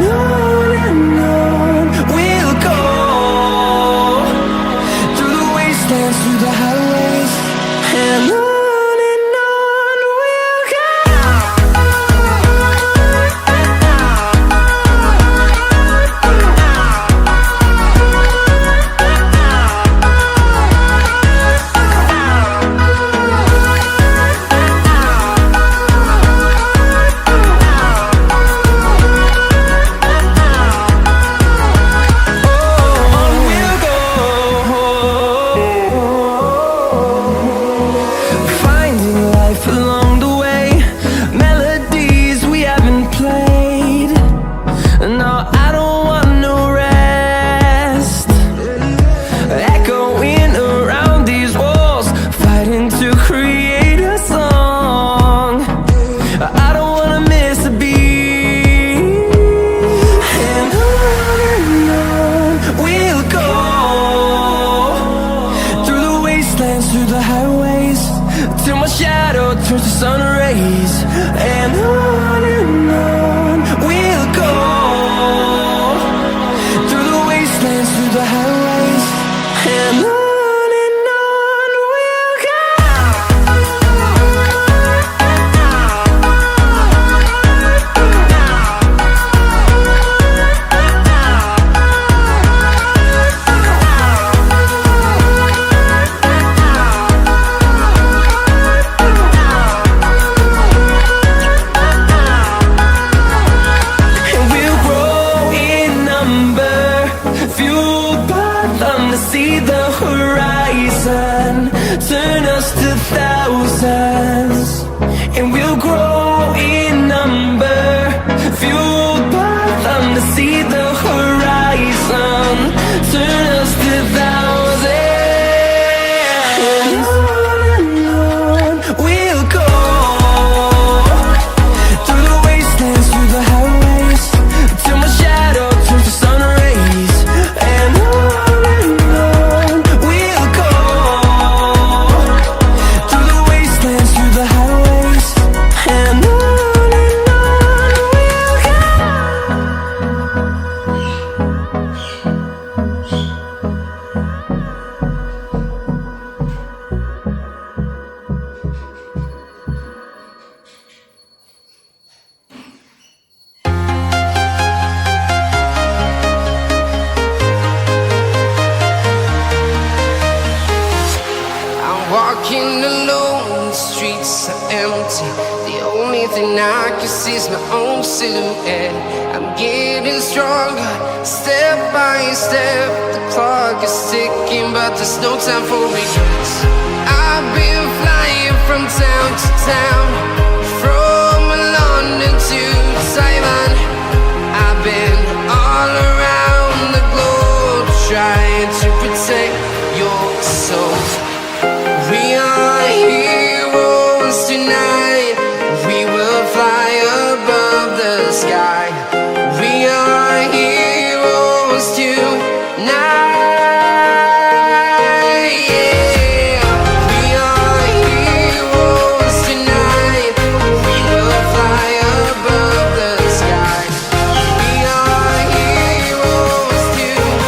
and on we'll go, through the wastelands, through the highways, and on. Through the highways, till my shadow turns to sun rays, and on we'll go, through the wastelands, through the highways, and on we'll go. See the horizon turn us to thousands, and we'll grow in number, fueled by them to see the horizon turn us to thousands, and on we'll go, through the wastelands, through the highways, till my shadow turns to sun rays, and on we'll go, through the wastelands, through the highways, and on we'll go. Walking alone, the streets are empty. The only thing I can see is my own silhouette. I'm getting stronger, step by step. The clock is ticking, but there's no time for regrets. I've been flying from town to town, from London to Taiwan. I've been all around the globe, trying to protect your soul. We are heroes tonight. We will fly above the sky. We are heroes tonight. Yeah. We are heroes tonight. We will fly above the sky. We are heroes tonight.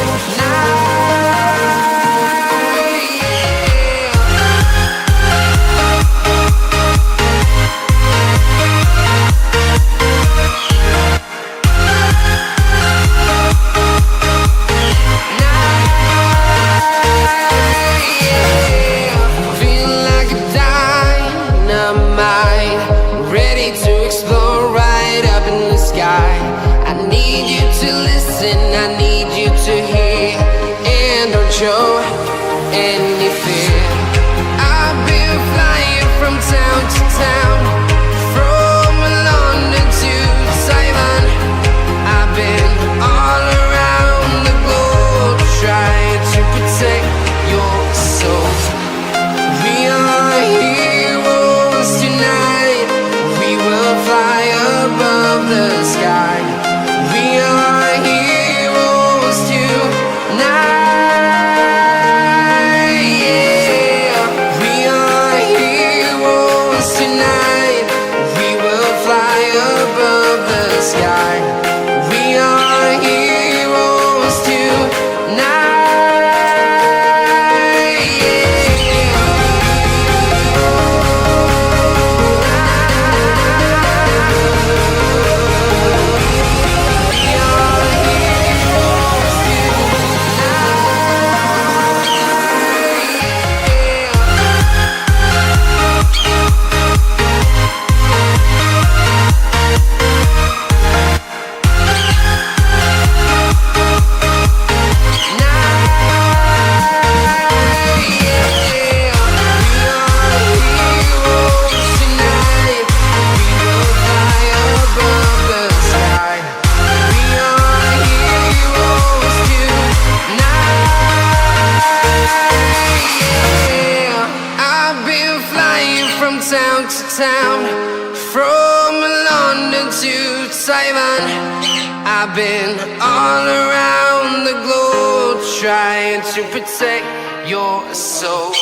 Show any fear. I've been flying from town to town, from London to Taiwan. I've been all around the globe, trying to protect your soul. We are heroes tonight. We will fly above the sky. We are heroes town, from London to Taiwan. I've been all around the globe trying to protect your soul.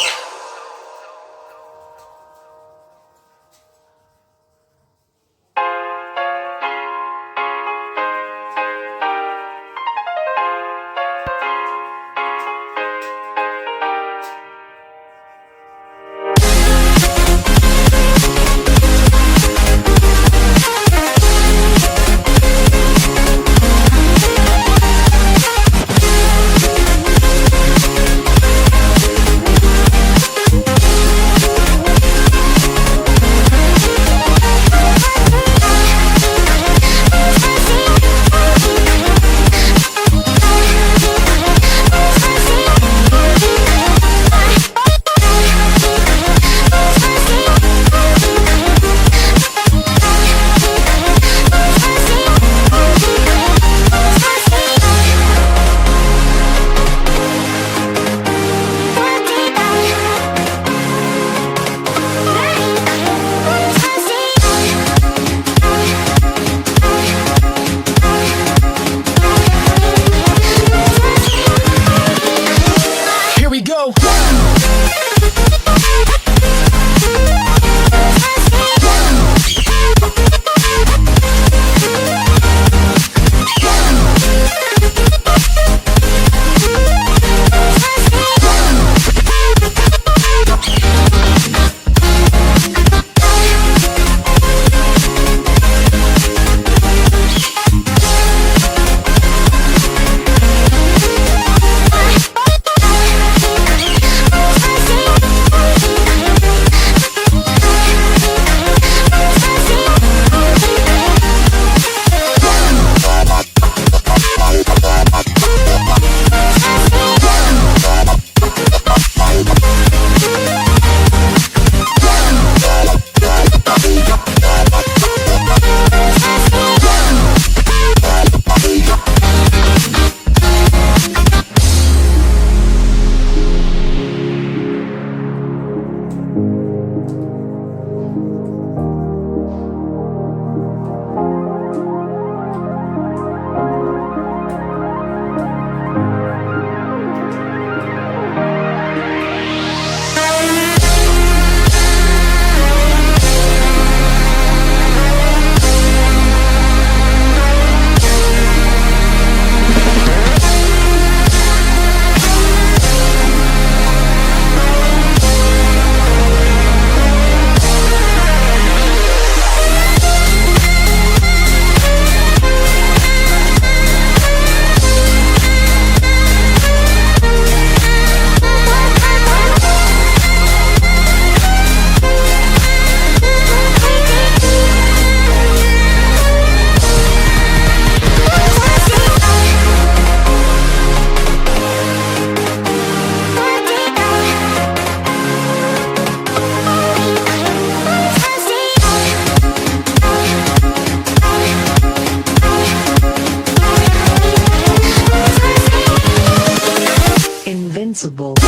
Invincible.